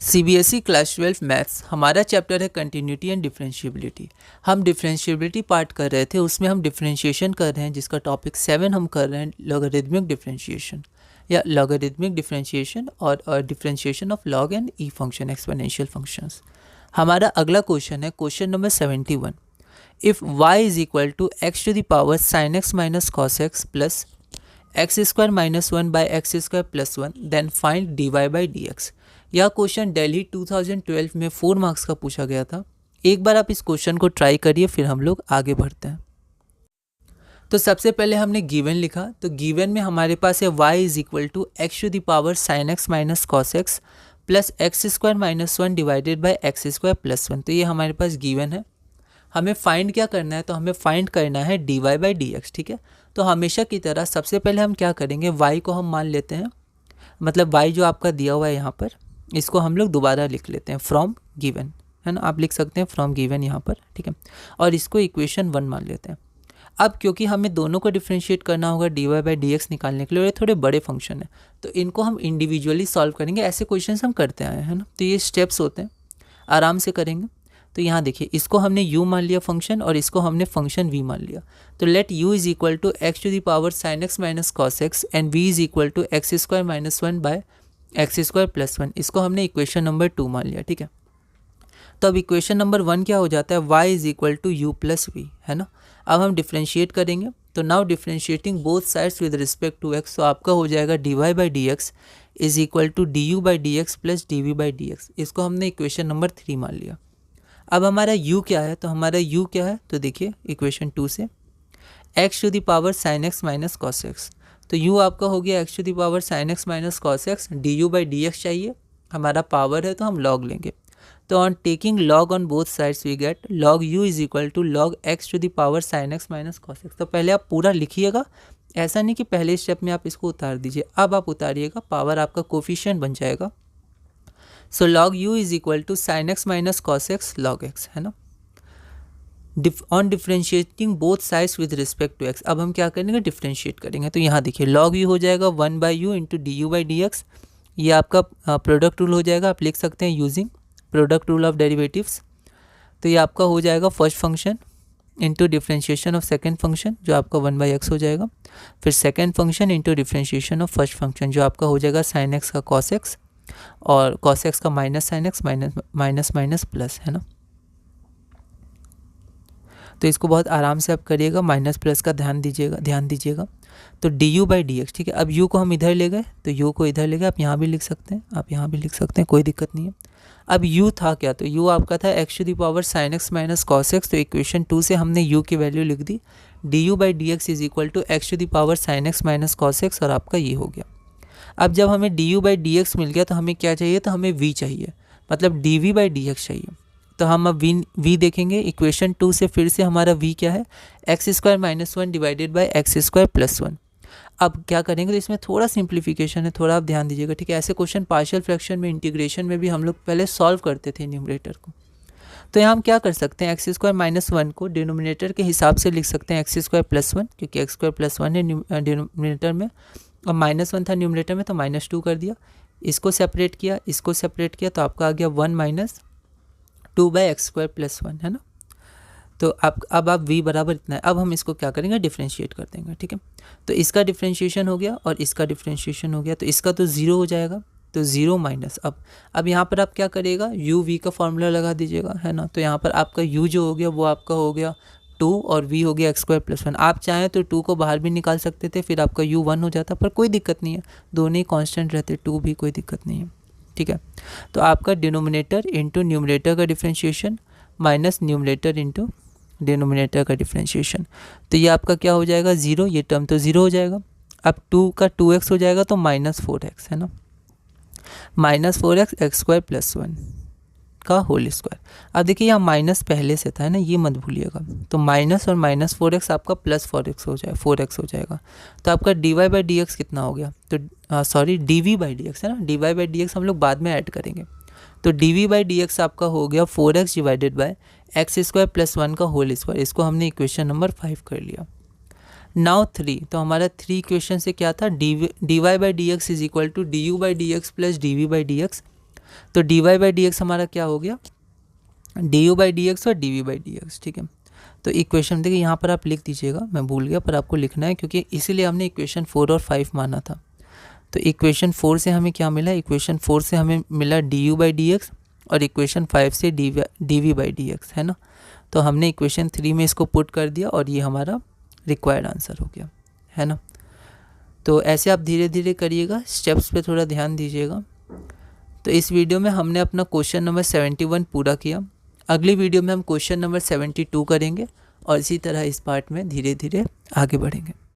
CBSE class 12 maths हमारा chapter है continuity and differentiability. हम डिफरेंशिएबिलिटी पार्ट कर रहे थे, उसमें हम डिफरेंशिएशन कर रहे हैं, जिसका टॉपिक 7 हम कर रहे हैं लॉगरिथमिक डिफरेंशिएशन या लॉगरिथमिक डिफरेंशिएशन और differentiation of log and E function exponential functions. हमारा अगला क्वेश्चन है question number 71। If y is equal to x to the power sine x minus cos x plus x square minus 1 by x square plus 1 then find D Y by D X. यह question Delhi 2012 में 4 marks का पूछा गया था। एक बार आप इस question को ट्राई करिए, फिर हम लोग आगे बढ़ते हैं। तो सबसे पहले हमने गिवन लिखा, तो गिवन में हमारे पास है y is equal to x to the power sine x minus cos x plus x square minus 1 divided by x square plus 1। तो ये हमारे पास गिवन है। हमें फाइंड क्या करना है, तो हमें फाइंड करना है d Y by D x. ठीक है, तो हमेशा की तरह सबसे पहले हम क्या करेंगे, y को हम मान लेते हैं, मतलब y जो आपका दिया हुआ है यहाँ पर, इसको हम लोग दोबारा लिख लेते हैं फ्रॉम गिवन, है ना। आप लिख सकते हैं फ्रॉम गिवन यहाँ पर, ठीक है, और इसको इक्वेशन 1 मान लेते हैं। अब क्योंकि हमें दोनों को डिफरेंशिएट करना होगा d Y by D x निकालने के लिए, और ये थोड़े बड़े फंक्शन है, तो इनको हम इंडिविजुअली सॉल्व करेंगे। ऐसे क्वेश्चन हम करते आए हैं ना, तो ये स्टेप्स होते हैं, आराम से करेंगे। तो यहाँ देखिए, इसको हमने u मान लिया फंक्शन, और इसको हमने फंक्शन v मान लिया। तो let u is equal to x to the power sine x minus cos x and v is equal to x square minus 1 by x square plus 1। इसको हमने इक्वेशन नंबर 2 मान लिया, ठीक है। तो अब इक्वेशन नंबर 1 क्या हो जाता है, y is equal to u plus v, है ना। अब हम डिफ्रेंशिएट करेंगे, तो now differentiating both sides with respect to x, तो आपका हो जाएगा d Y by D x is equal to d you by D x plus d v by D x. इसको हमने इक्वेशन नंबर 3 मान लिया। अब हमारा u क्या है, तो हमारा u क्या है, तो देखिए इक्वेशन 2 से x to the power sine x minus cos x, तो u आपका हो गया x to the power sine x minus cos x, d you by D x चाहिए, हमारा पावर है तो हम log लेंगे। तो on taking log on both sides we get log u is equal to log x to the power sine x minus cos x. तो पहले आप पूरा लिखिएगा, ऐसा नहीं कि पहले स्टेप में आप इसको उतार दीजिए। अब आप उतारिएगा, पावर आपका कोफिशिएंट बन जाएगा। So log u is equal to sine x minus cos x log x, है ना। On differentiating both sides with respect to x, अब हम क्या करेंगे, डिफ्रेंशिएट करेंगे। तो यहाँ देखिए log u हो जाएगा 1 by you into D you by D x. ये आपका प्रोडक्ट रूल हो जाएगा, आप लिख सकते हैं using product rule of derivatives. तो ये आपका हो जाएगा first function into differentiation of second function, जो आपका 1 बाई एक्स हो जाएगा। फिर second function into differentiation of first function, जो आपका हो जाएगा साइन एक्स का कॉस एक्स, और कॉस एक्स का minus sine x minus minus plus, है ना। तो इसको बहुत आराम से आप करिएगा, माइनस प्लस का ध्यान दीजिएगा। तो D you by D x, ठीक है। अब यू को हम इधर ले गए, तो यू को इधर ले गए, आप यहाँ भी लिख सकते हैं, आप यहाँ भी लिख सकते हैं, कोई दिक्कत नहीं है। अब u था क्या, तो u आपका था x to the power sine x minus cos x. तो इक्वेशन 2 से हमने u की वैल्यू लिख दी, D you by D x is equal to x to the power sine x minus cos x, और आपका ये हो गया। अब जब हमें D you by D x मिल गया, तो हमें क्या चाहिए, तो हमें v चाहिए, मतलब d v by D x चाहिए। तो हम अब v देखेंगे, इक्वेशन 2 से फिर से हमारा v क्या है, x square minus 1 divided by x square plus 1। अब क्या करेंगे, तो इसमें थोड़ा सिंप्लीफिकेशन है, थोड़ा आप ध्यान दीजिएगा, ठीक है। ऐसे क्वेश्चन पार्शियल फ्रैक्शन में, इंटीग्रेशन में भी हम लोग पहले सॉल्व करते थे न्यूमरेटर को। तो यहाँ हम क्या कर सकते हैं, एक्स स्क्वायर माइनस 1 को डिनोमिनेटर के हिसाब से लिख सकते हैं एक्स स्क्वायर प्लस 1, क्योंकि एक्स स्क्वायर प्लस 1 है डिनोमिनेटर में, और माइनस 1 था न्यूमरेटर में, तो माइनस 2 कर दिया। इसको सेपरेट किया, इसको सेपरेट किया, तो आपका आ गया 1 minus 2 by x square plus 1, है ना। तो अब आप v बराबर इतना है। अब हम इसको क्या करेंगे, डिफ्रेंशिएट कर देंगे, ठीक है। तो इसका डिफ्रेंशिएशन हो गया और इसका डिफ्रेंशिएशन हो गया, तो इसका तो 0 हो जाएगा, तो 0 माइनस। अब यहाँ पर आप क्या करिएगा, u v का फॉर्मूला लगा दीजिएगा, है ना। तो यहाँ पर आपका u जो हो गया वो आपका हो गया 2, और v हो गया एक्स स्क्वायर प्लस 1। आप चाहें तो 2 को बाहर भी निकाल सकते थे, फिर आपका u 1 हो जाता, पर कोई दिक्कत नहीं है, दोनों ही कांस्टेंट रहते, 2 भी कोई दिक्कत नहीं है, ठीक है। तो आपका डिनोमिनेटर इंटू न्यूमरेटर का differentiation minus numerator into denominator का डिफ्रेंशिएशन, तो ये आपका क्या हो जाएगा, 0, ये टर्म तो 0 हो जाएगा। अब 2 का 2x हो जाएगा, तो माइनस 4x, है ना, minus 4x x square plus 1 का होल स्क्वायर। अब देखिए यहाँ माइनस पहले से था, है ना, ये मत भूलिएगा। तो माइनस और माइनस 4x आपका प्लस 4x हो जाएगा। तो आपका d Y by D x कितना हो गया, तो sorry d v by D x, है ना, d Y by D x हम लोग बाद में ऐड करेंगे। तो d v by D x आपका हो गया 4x divided by x square plus 1 का होल स्क्वायर। इसको हमने इक्वेशन नंबर 5 कर लिया। नाउ 3, तो हमारा 3 इक्वेशन से क्या था, d Y by D x is equal to d you by D x plus d v by D x. तो dy बाई डी एक्स हमारा क्या हो गया, du बाई डी एक्स और dv बाई डी एक्स, ठीक है। तो equation देखिए यहाँ पर आप लिख दीजिएगा, मैं भूल गया पर आपको लिखना है क्योंकि इसीलिए हमने इक्वेशन 4 और 5 माना था। तो इक्वेशन 4 से हमें क्या मिला, इक्वेशन 4 से हमें मिला du बाई डी एक्स और इक्वेशन 5 से dv बाई डी एक्स, है ना। तो हमने इक्वेशन 3 में इसको पुट कर दिया और ये हमारा रिक्वायर्ड आंसर हो गया, है ना। तो ऐसे आप धीरे धीरे करिएगा, स्टेप्स पे थोड़ा ध्यान दीजिएगा। तो इस वीडियो में हमने अपना क्वेश्चन नंबर 71 पूरा किया। अगली वीडियो में हम क्वेश्चन नंबर 72 करेंगे और इसी तरह इस पार्ट में धीरे धीरे आगे बढ़ेंगे।